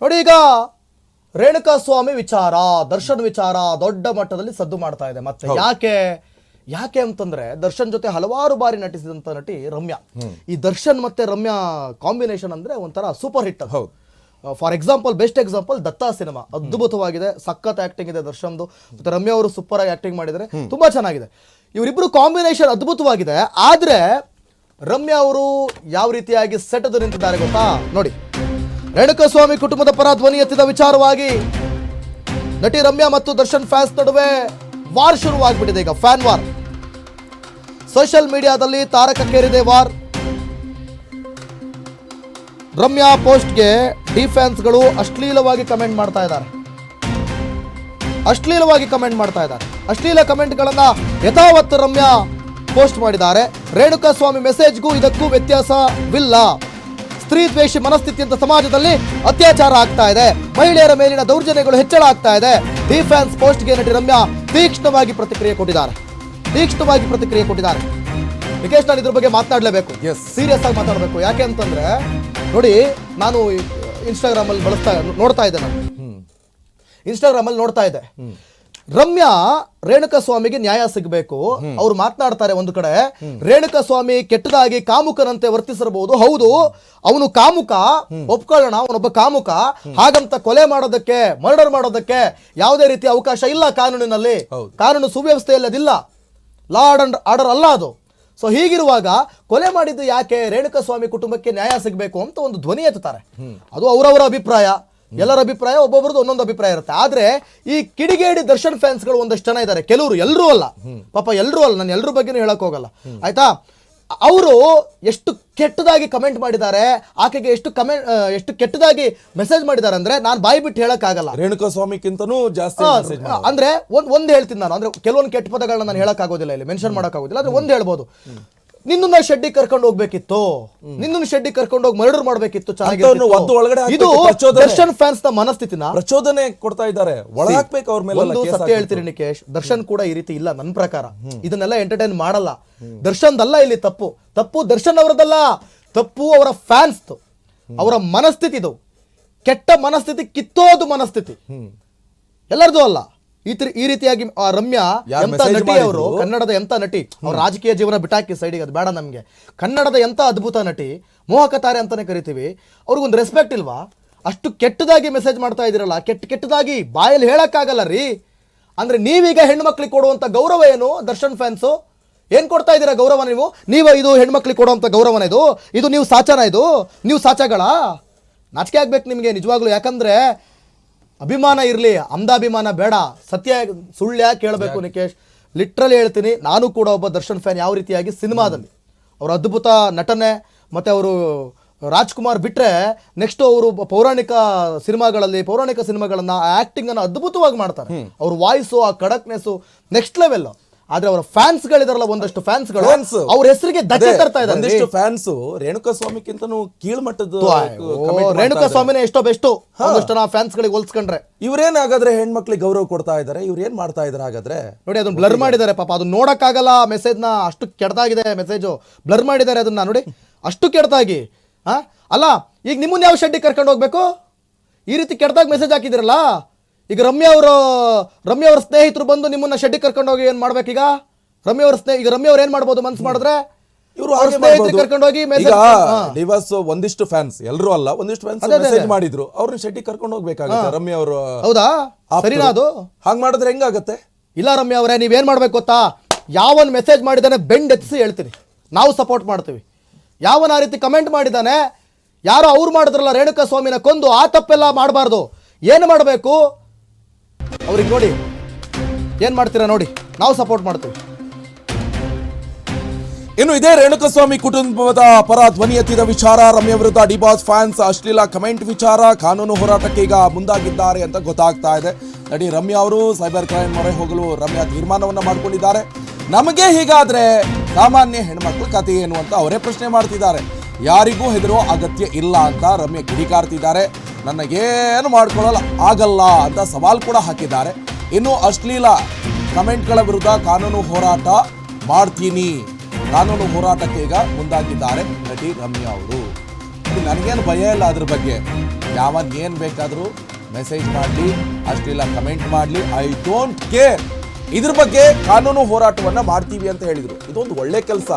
ನೋಡಿ, ಈಗ ರೇಣುಕಾಸ್ವಾಮಿ ವಿಚಾರ, ದರ್ಶನ್ ವಿಚಾರ ದೊಡ್ಡ ಮಟ್ಟದಲ್ಲಿ ಸದ್ದು ಮಾಡ್ತಾ ಇದೆ. ಮತ್ತೆ ಯಾಕೆ ಅಂತಂದ್ರೆ ದರ್ಶನ್ ಜೊತೆ ಹಲವಾರು ಬಾರಿ ನಟಿಸಿದಂತ ನಟಿ ರಮ್ಯಾ. ಈ ದರ್ಶನ್ ಮತ್ತೆ ರಮ್ಯಾ ಕಾಂಬಿನೇಷನ್ ಅಂದ್ರೆ ಒಂಥರ super hit. For example, best example Datta cinema ಅದ್ಭುತವಾಗಿದೆ, ಸಖತ್ ಆಕ್ಟಿಂಗ್ ಇದೆ ದರ್ಶನ್ದು. ಮತ್ತೆ ರಮ್ಯಾ ಅವರು ಸೂಪರ್ ಆಗಿ ಆಕ್ಟಿಂಗ್ ಮಾಡಿದರೆ, ತುಂಬಾ ಚೆನ್ನಾಗಿದೆ. ಇವರಿಬ್ರು ಕಾಂಬಿನೇಷನ್ ಅದ್ಭುತವಾಗಿದೆ. ಆದ್ರೆ ರಮ್ಯಾ ಅವರು ಯಾವ ರೀತಿಯಾಗಿ ಸೆಟೆದು ನಿಂತಿದ್ದಾರೆ ಗೊತ್ತಾ? ನೋಡಿ, ರೇಣುಕಾಸ್ವಾಮಿ ಕುಟುಂಬದ ಪರ ಧ್ವನಿ ಎತ್ತಿದ ವಿಚಾರವಾಗಿ ನಟಿ ರಮ್ಯಾ ಮತ್ತು ದರ್ಶನ್ ಫ್ಯಾನ್ಸ್ ನಡುವೆ ವಾರ್ ಶುರುವಾಗ್ಬಿಟ್ಟಿದೆ. ಈಗ ಫ್ಯಾನ್ ವಾರ್ ಸೋಷಿಯಲ್ ಮೀಡಿಯಾದಲ್ಲಿ ತಾರಕಕ್ಕೇರಿದೆ ವಾರ್. ರಮ್ಯಾ ಪೋಸ್ಟ್ಗೆ ಡಿಫ್ಯಾನ್ಸ್ಗಳು ಅಶ್ಲೀಲವಾಗಿ ಕಮೆಂಟ್ ಮಾಡ್ತಾ ಇದ್ದಾರೆ. ಅಶ್ಲೀಲ ಕಮೆಂಟ್ಗಳನ್ನ ಯಥಾವತ್ತು ರಮ್ಯಾ ಪೋಸ್ಟ್ ಮಾಡಿದ್ದಾರೆ. ರೇಣುಕಾಸ್ವಾಮಿ ಮೆಸೇಜ್ಗೂ ಇದಕ್ಕೂ ವ್ಯತ್ಯಾಸವಿಲ್ಲ. ಸ್ತ್ರೀ ದ್ವೇಷಿ ಮನಸ್ಥಿತಿ ಅಂತ ಸಮಾಜದಲ್ಲಿ ಅತ್ಯಾಚಾರ ಆಗ್ತಾ ಇದೆ, ಮಹಿಳೆಯರ ಮೇಲಿನ ದೌರ್ಜನ್ಯಗಳು ಹೆಚ್ಚಳ ಆಗ್ತಾ ಇದೆ. ಡಿಫ್ಯಾನ್ಸ್ ಪೋಸ್ಟ್ಗೆ ನಟಿ ರಮ್ಯಾ ತೀಕ್ಷ್ಣವಾಗಿ ಪ್ರತಿಕ್ರಿಯೆ ಕೊಟ್ಟಿದ್ದಾರೆ. ನಿಕೇಶ್, ನಾನು ಇದ್ರ ಬಗ್ಗೆ ಮಾತನಾಡಲೇಬೇಕು, ಸೀರಿಯಸ್ ಆಗಿ ಮಾತಾಡಬೇಕು. ಯಾಕೆ ಅಂತಂದ್ರೆ ನೋಡಿ, ನಾನು ಇನ್ಸ್ಟಾಗ್ರಾಮ್ ಅಲ್ಲಿ ನೋಡ್ತಾ ಇದ್ದೆ. ರಮ್ಯಾ ರೇಣುಕಾಸ್ವಾಮಿಗೆ ನ್ಯಾಯ ಸಿಗಬೇಕು. ಅವ್ರು ಮಾತನಾಡ್ತಾರೆ ಒಂದು ಕಡೆ, ರೇಣುಕಾಸ್ವಾಮಿ ಕೆಟ್ಟದಾಗಿ ಕಾಮುಕನಂತೆ ವರ್ತಿಸಿರಬಹುದು. ಹೌದು, ಅವನು ಕಾಮುಕ, ಒಪ್ಕೊಳ್ಳೋಣ, ಅವನೊಬ್ಬ ಕಾಮುಕ. ಹಾಗಂತ ಕೊಲೆ ಮಾಡೋದಕ್ಕೆ, ಮರ್ಡರ್ ಮಾಡೋದಕ್ಕೆ ಯಾವುದೇ ರೀತಿಯ ಅವಕಾಶ ಇಲ್ಲ ಕಾನೂನಿನಲ್ಲಿ. ಕಾನೂನು ಸುವ್ಯವಸ್ಥೆಯಲ್ಲಿ ಅದಿಲ್ಲ, ಲಾ ಅಂಡ್ ಆರ್ಡರ್ ಅಲ್ಲ ಅದು. ಸೊ ಹೀಗಿರುವಾಗ ಕೊಲೆ ಮಾಡಿದ್ದು ಯಾಕೆ? ರೇಣುಕಾಸ್ವಾಮಿ ಕುಟುಂಬಕ್ಕೆ ನ್ಯಾಯ ಸಿಗಬೇಕು ಅಂತ ಒಂದು ಧ್ವನಿ ಎತ್ತುತ್ತಾರೆ. ಅದು ಅವರವರ ಅಭಿಪ್ರಾಯ, ಎಲ್ಲರ ಅಭಿಪ್ರಾಯ, ಒಬ್ಬೊಬ್ರದ್ದು ಒಂದೊಂದು ಅಭಿಪ್ರಾಯ ಇರುತ್ತೆ. ಆದ್ರೆ ಈ ಕಿಡಿಗೇಡಿ ದರ್ಶನ್ ಫ್ಯಾನ್ಸ್ಗಳು ಒಂದಷ್ಟು ಜನ ಇದ್ದಾರೆ. ಕೆಲವರು, ಎಲ್ಲರೂ ಅಲ್ಲ ಪಾಪ, ಎಲ್ಲರೂ ಅಲ್ಲ, ನಾನು ಎಲ್ಲರ ಬಗ್ಗೆನೂ ಹೇಳಕ್ ಹೋಗಲ್ಲ, ಆಯ್ತಾ? ಅವರು ಎಷ್ಟು ಕೆಟ್ಟದಾಗಿ ಕಮೆಂಟ್ ಮಾಡಿದ್ದಾರೆ, ಆಕೆಗೆ ಎಷ್ಟು ಕೆಟ್ಟದಾಗಿ ಮೆಸೇಜ್ ಮಾಡಿದ್ದಾರೆ ಅಂದ್ರೆ ನಾನು ಬಾಯಿ ಬಿಟ್ಟು ಹೇಳಕ್ ಆಗಲ್ಲ. ರೇಣುಕಾಸ್ವಾಮಿಗಿಂತನೂ ಜಾಸ್ತಿ ಅಂದ್ರೆ ಒಂದ್ ಹೇಳ್ತೀನಿ ನಾನು, ಅಂದ್ರೆ ಕೆಲವೊಂದು ಕೆಟ್ಟ ಪದಗಳನ್ನ ನಾನು ಹೇಳಕ್ ಆಗೋದಿಲ್ಲ, ಇಲ್ಲಿ ಮೆನ್ಷನ್ ಮಾಡಕ್ ಆಗೋದಿಲ್ಲ. ಆದ್ರೆ ಒಂದ್ ಹೇಳ್ಬೋದು, ನಿನ್ನ ಶೆಡ್ಡಿಗೆ ಕರ್ಕೊಂಡು ಹೋಗ್ಬೇಕಿತ್ತು, ನಿನ್ನ ಶೆಡ್ಡಿಗೆ ಕರ್ಕೊಂಡು ಹೋಗಿ ಮರ್ಡರ್ ಮಾಡ್ಬೇಕಿತ್ತು, ಇದು ದರ್ಶನ್ ಫ್ಯಾನ್ಸ್ ನ ಮನಸ್ಥಿತಿನ ಪ್ರಚೋದನೆ ಕೊಡ್ತಾ ಇದ್ದಾರೆ. ಒಳಹಾಕ್ಬೇಕು ಅವ್ರ ಮೇಲೆ. ಒಂದು ಸತ್ಯ ಹೇಳ್ತೀನಿ ನಿಕೇಶ್, ದರ್ಶನ್ ಕೂಡ ಈ ರೀತಿ ಇಲ್ಲ ನನ್ನ ಪ್ರಕಾರ. ಇದನ್ನೆಲ್ಲ ಎಂಟರ್ಟೈನ್ ಮಾಡಲ್ಲ. ದರ್ಶನ್ದಲ್ಲ ಇಲ್ಲಿ ತಪ್ಪು ದರ್ಶನ್ ಅವರದಲ್ಲ, ತಪ್ಪು ಅವರ ಫ್ಯಾನ್ಸ್, ಅವರ ಮನಸ್ಥಿತಿ. ಕೆಟ್ಟ ಮನಸ್ಥಿತಿ, ಕಿತ್ತೋದು ಮನಸ್ಥಿತಿ ಎಲ್ಲರದು ಅಲ್ಲ. ಈ ರೀತಿಯಾಗಿ ರಮ್ಯಾ ಎಂತ ನಟಿ, ಅವರು ಕನ್ನಡದ ಎಂತ ನಟಿ, ಅವ್ರ ರಾಜಕೀಯ ಜೀವನ ಬಿಟ್ಟಾಕಿ ಸೈಡಿಗೆ, ಅದು ಬೇಡ ನಮ್ಗೆ. ಕನ್ನಡದ ಎಂತ ಅದ್ಭುತ ನಟಿ, ಮೋಹಕ ತಾರೆ ಅಂತಾನೆ ಕರಿತೀವಿ. ಅವ್ರಿಗೊಂದು ರೆಸ್ಪೆಕ್ಟ್ ಇಲ್ವಾ? ಅಷ್ಟು ಕೆಟ್ಟದಾಗಿ ಮೆಸೇಜ್ ಮಾಡ್ತಾ ಇದೀರಲ್ಲ, ಕೆಟ್ಟದಾಗಿ ಬಾಯಲ್ಲಿ ಹೇಳಕ್ಕಾಗಲ್ಲ ರೀ. ಅಂದ್ರೆ ನೀವೀಗ ಹೆಣ್ಮಕ್ಳಿಗೆ ಕೊಡುವಂತ ಗೌರವ ಏನು? ದರ್ಶನ್ ಫ್ಯಾನ್ಸು ಏನ್ ಕೊಡ್ತಾ ಇದ್ದೀರಾ ಗೌರವ? ನೀವು ಇದು ಹೆಣ್ಮಕ್ಳಿಗೆ ಕೊಡುವಂತ ಗೌರವನ ಇದು ನೀವು ಸಾಚನ, ನೀವು ಸಾಚಗಳ? ನಾಚಿಕೆ ಆಗ್ಬೇಕು ನಿಮ್ಗೆ ನಿಜವಾಗ್ಲು. ಯಾಕಂದ್ರೆ ಅಭಿಮಾನ ಇರಲಿ, ಅಭಿಮಾನ ಬೇಡ. ಸತ್ಯ ಸುಳ್ಳು ಯಾಕೆ ಕೇಳಬೇಕು ನಿಕೇಶ್? ಲಿಟ್ರಲಿ ಹೇಳ್ತೀನಿ, ನಾನು ಕೂಡ ಒಬ್ಬ ದರ್ಶನ್ ಫ್ಯಾನ್. ಯಾವ ರೀತಿಯಾಗಿ ಸಿನಿಮಾದಲ್ಲಿ ಅವರ ಅದ್ಭುತ ನಟನೆ, ಮತ್ತೆ ಅವರು ರಾಜ್ಕುಮಾರ್ ಬಿಟ್ರೆ ನೆಕ್ಸ್ಟ್ ಅವರು ಪೌರಾಣಿಕ ಸಿನಿಮಾಗಳನ್ನ ಆಕ್ಟಿಂಗ್ ಅನ್ನು ಅದ್ಭುತವಾಗಿ ಮಾಡ್ತಾರೆ. ಅವ್ರ ವಾಯ್ಸು, ಆ ಕಡಕ್ನೆಸ್ ನೆಕ್ಸ್ಟ್ ಲೆವೆಲ್. ಆದ್ರೆ ಅವರ ಫ್ಯಾನ್ಸ್ ಗಳಿದಾರಲ್ಲ, ಒಂದಷ್ಟು ಫ್ಯಾನ್ಸ್ಗಳು ಅವ್ರ ಹೆಸರಿಗೆ ಧಕ್ಕೆ ತರ್ತಾ ಇದ್ದಾರೆ. ಒಂದಿಷ್ಟು ಫ್ಯಾನ್ಸ್ ರೇಣುಕಾಸ್ವಾಮಿಗಿಂತನೂ ಕೀಳ್ಮಟ್ಟದ, ರೇಣುಕಾಸ್ವಾಮಿನೇ ಎಷ್ಟೋ ಬೆಸ್ಟ್ ಒಂದಷ್ಟು ಫ್ಯಾನ್ಸ್ ಗಳಿಗೆ ಹೋಲ್ಸ್ಕೊಂಡ್ರೆ. ಇವ್ರೇನಾಗಾದ್ರೆ ಹೆಣ್ಮಕ್ಳಿಗೆ ಗೌರವ ಕೊಡ್ತಾ ಇದಾರೆ, ಇವ್ರೇನ್ ಮಾಡ್ತಾ ಇದಾರೆ ಹಾಗಾದ್ರೆ? ನೋಡಿ, ಅದನ್ನ ಬ್ಲರ್ ಮಾಡಿದ್ದಾರೆ ಪಾಪ, ಅದನ್ನ ನೋಡಕ್ಕಾಗಲ್ಲ. ಮೆಸೇಜ್ ನ ಅಷ್ಟು ಕೆಟ್ಟದಾಗಿದೆ, ಮೆಸೇಜ್ ಬ್ಲರ್ ಮಾಡಿದ್ದಾರೆ ಅದನ್ನ ನೋಡಿ, ಅಷ್ಟು ಕೆಟ್ಟದಾಗಿ. ಅಲ್ಲ, ಈಗ ನಿಮ್ಮನ್ನ ಯಾವ ಶೆಡ್ಡಿಗೆ ಕರ್ಕೊಂಡು ಹೋಗ್ಬೇಕು? ಈ ರೀತಿ ಕೆಟ್ಟದಾಗಿ ಮೆಸೇಜ್ ಹಾಕಿದಿರಲ್ಲ. ಈಗ ರಮ್ಯಾ ಅವ್ರ ಸ್ನೇಹಿತರು ಬಂದು ನಿಮ್ಮನ್ನ ಶೆಡ್ಡಿಗೆ ಕರ್ಕೊಂಡು ಹೋಗಿ ಏನ್ ಮಾಡ್ಬೇಕೀಗ? ರಮ್ಯಾ ಅವ್ರ ಏನ್ ಮಾಡ್ಬೋದು ಮನ್ಸು ಮಾಡಿದ್ರೆ? ಇವರು ಕರ್ಕೊಂಡು ಹೋಗಿ ಡಿವರ್ಸ್ ಒಂದಿಷ್ಟು ಫ್ಯಾನ್ಸ್, ಎಲ್ಲರೂ ಅಲ್ಲ, ಒಂದಿಷ್ಟು ಫ್ಯಾನ್ಸ್ ಮೆಸೇಜ್ ಮಾಡಿದ್ರು, ಅವ್ರನ್ನ ಶೆಡ್ಡಿಗೆ ಕರ್ಕೊಂಡು ಹೋಗ್ಬೇಕಾಗುತ್ತೆ ರಮ್ಯಾ ಅವರು. ಹೌದಾ? ಸರಿನಾ ಅದು? ಹಾಗೆ ಮಾಡಿದ್ರೆ ಹೆಂಗಾಗತ್ತೆ? ಇಲ್ಲ ರಮ್ಯಾ ಅವರೇ, ನೀವೇನ್ ಮಾಡ್ಬೇಕು ಗೊತ್ತಾ? ಯಾವನ್ ಮೆಸೇಜ್ ಮಾಡಿದಾನೆ ಬೆಂಡ್ ಎತ್ತಿಸಿ ಹೇಳ್ತೀನಿ, ನಾವು ಸಪೋರ್ಟ್ ಮಾಡ್ತೀವಿ. ಯಾವನ ಆ ರೀತಿ ಕಮೆಂಟ್ ಮಾಡಿದಾನೆ, ಯಾರೋ ಅವ್ರು ಮಾಡಿದ್ರಲ್ಲ ರೇಣುಕಾಸ್ವಾಮಿನ ಕೊಂದು, ಆ ತಪ್ಪೆಲ್ಲ ಮಾಡಬಾರ್ದು. ಏನು ಮಾಡಬೇಕು ಅವ್ರಿಗೆ? ನೋಡಿ ಏನ್ ಮಾಡ್ತೀರಾ ನೋಡಿ, ನಾವು ಸಪೋರ್ಟ್ ಮಾಡ್ತೀವಿ. ಇನ್ನು ಇದೇ ರೇಣುಕಾಸ್ವಾಮಿ ಕುಟುಂಬದ ಪರ ಧ್ವನಿ ಎತ್ತಿದ ವಿಚಾರ, ರಮ್ಯಾ ವಿರುದ್ಧ ಡಿಬಾಸ್ ಫ್ಯಾನ್ಸ್ ಅಶ್ಲೀಲ ಕಮೆಂಟ್ ವಿಚಾರ, ಕಾನೂನು ಹೋರಾಟಕ್ಕೆ ಈಗ ಮುಂದಾಗಿದ್ದಾರೆ ಅಂತ ಗೊತ್ತಾಗ್ತಾ ಇದೆ. ನಟಿ ರಮ್ಯಾ ಅವರು ಸೈಬರ್ ಕ್ರೈಮ್ ಮೊರೆ ಹೋಗಲು ರಮ್ಯಾ ತೀರ್ಮಾನವನ್ನ ಮಾಡಿಕೊಂಡಿದ್ದಾರೆ. ನಮಗೆ ಹೀಗಾದ್ರೆ ಸಾಮಾನ್ಯ ಹೆಣ್ಮಕ್ಳ ಕಥೆ ಏನು ಅಂತ ಅವರೇ ಪ್ರಶ್ನೆ ಮಾಡ್ತಿದ್ದಾರೆ. ಯಾರಿಗೂ ಹೆದರೋ ಅಗತ್ಯ ಇಲ್ಲ ಅಂತ ರಮ್ಯಾ ಕಿಡಿಕಾರ್ತಿದ್ದಾರೆ. ನನಗೇನು ಮಾಡ್ಕೊಳ್ಳಲ್ಲ ಆಗಲ್ಲ ಅಂತ ಸವಾಲ್ ಕೂಡ ಹಾಕಿದ್ದಾರೆ. ಇನ್ನು ಅಶ್ಲೀಲ ಕಮೆಂಟ್ಗಳ ವಿರುದ್ಧ ಕಾನೂನು ಹೋರಾಟ ಮಾಡ್ತೀನಿ, ಕಾನೂನು ಹೋರಾಟಕ್ಕೆ ಈಗ ಮುಂದಾಗಿದ್ದಾರೆ ನಟಿ ರಮ್ಯಾ ಅವರು. ನನಗೇನು ಭಯ ಇಲ್ಲ ಅದ್ರ ಬಗ್ಗೆ. ಯಾವಾಗ ಏನು ಬೇಕಾದರೂ ಮೆಸೇಜ್ ಮಾಡಲಿ, ಅಷ್ಟೆಲ್ಲ ಕಮೆಂಟ್ ಮಾಡಲಿ, ಐ ಡೋಂಟ್ ಕೇರ್. ಇದ್ರ ಬಗ್ಗೆ ಕಾನೂನು ಹೋರಾಟವನ್ನ ಮಾಡ್ತೀವಿ ಅಂತ ಹೇಳಿದ್ರು. ಇದೊಂದು ಒಳ್ಳೆ ಕೆಲಸ,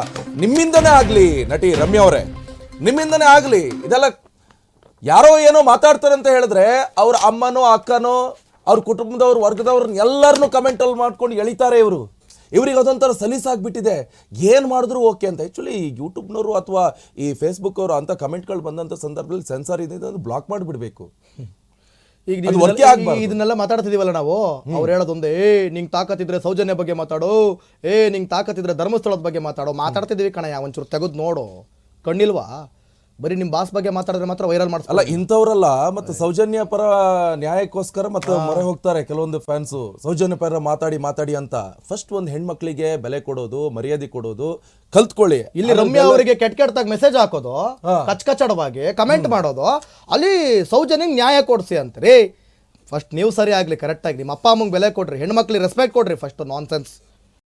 ನಿಮ್ಮಿಂದನೇ ಆಗಲಿ ನಟಿ ರಮ್ಯಾ ಅವರೇ, ನಿಮ್ಮಿಂದನೇ ಆಗಲಿ. ಇದೆಲ್ಲ ಯಾರೋ ಏನೋ ಮಾತಾಡ್ತಾರೆ ಅಂತ ಹೇಳಿದ್ರೆ ಅವ್ರ ಅಮ್ಮನೋ ಅಕ್ಕನೋ ಅವ್ರ ಕುಟುಂಬದವ್ರು ವರ್ಗದವ್ರನ್ನ ಎಲ್ಲರನ್ನೂ ಕಮೆಂಟಲ್ಲಿ ಮಾಡ್ಕೊಂಡು ಎಳಿತಾರೆ ಇವರು. ಇವ್ರಿಗೆ ಅದೊಂಥರ ಸಲೀಸಾಗ್ಬಿಟ್ಟಿದೆ, ಏನು ಮಾಡಿದ್ರು ಓಕೆ ಅಂತ. ಆ್ಯಕ್ಚುಲಿ ಯೂಟ್ಯೂಬ್ನವರು ಅಥವಾ ಈ ಫೇಸ್ಬುಕ್ ಅವರು ಅಂತ ಕಮೆಂಟ್ಗಳು ಬಂದಂಥ ಸಂದರ್ಭದಲ್ಲಿ ಸೆನ್ಸಾರ್ ಇದೆ ಅದು ಬ್ಲಾಕ್ ಮಾಡಿಬಿಡ್ಬೇಕು. ಈಗ ಇದನ್ನೆಲ್ಲ ಮಾತಾಡ್ತಿದೀವಲ್ಲ ನಾವು, ಅವ್ರು ಹೇಳೋದೊಂದೇ, ನಿಂಗೆ ತಾಕತ್ತಿದ್ರೆ ಸೌಜನ್ಯ ಬಗ್ಗೆ ಮಾತಾಡೋ, ನಿಂಗೆ ತಾಕತ್ತಿದ್ರೆ ಧರ್ಮಸ್ಥಳದ ಬಗ್ಗೆ ಮಾತಾಡ್ತಿದೀವಿ ಕಣಯ್ಯ, ಒಂಚೂರು ತೆಗೆದು ನೋಡು, ಕಣ್ಣಿಲ್ವಾ? ಬರೀ ನಿಮ್ಮ ಬಾಸ್ ಬಗ್ಗೆ ಮಾತಾಡಿದ್ರೆ ಮಾತ್ರ ವೈರಲ್ ಮಾಡ್ತಾರೆ. ಅಲ್ಲ ಇಂಥವ್ರಲ್ಲ ಮತ್ತೆ ಸೌಜನ್ಯ ಪರ ನ್ಯಾಯಕ್ಕೋಸ್ಕರ ಮತ್ತೆ ಮೊರೆ ಹೋಗ್ತಾರೆ ಕೆಲವೊಂದು ಫ್ಯಾನ್ಸು, ಸೌಜನ್ಯ ಪರ ಮಾತಾಡಿ ಅಂತ. ಫಸ್ಟ್ ಒಂದು ಹೆಣ್ಮಕ್ಳಿಗೆ ಬೆಲೆ ಕೊಡೋದು, ಮರ್ಯಾದೆ ಕೊಡೋದು ಕಲ್ತ್ಕೊಳ್ಳಿ. ಇಲ್ಲಿ ರಮ್ಯಾ ಅವರಿಗೆ ಕೆಟ್ಟದಾಗ ಮೆಸೇಜ್ ಹಾಕೋದು, ಕಚ್ಕಚಡವಾಗಿ ಕಮೆಂಟ್ ಮಾಡೋದು, ಅಲ್ಲಿ ಸೌಜನ್ಯಂಗೆ ನ್ಯಾಯ ಕೊಡ್ಸಿ ಅಂತೀರಿ. ಫಸ್ಟ್ ನೀವು ಸರಿ ಆಗ್ಲಿ, ಕರೆಕ್ಟ್ ಆಗಿ ನಿಮ್ಮ ಅಪ್ಪ ಅಮ್ಮಂಗೆ ಬೆಲೆ ಕೊಡ್ರಿ, ಹೆಣ್ಮಕ್ಳಿಗೆ ರೆಸ್ಪೆಕ್ಟ್ ಕೊಡ್ರಿ ಫಸ್ಟ್. ನಾನ್ ಸೆನ್ಸ್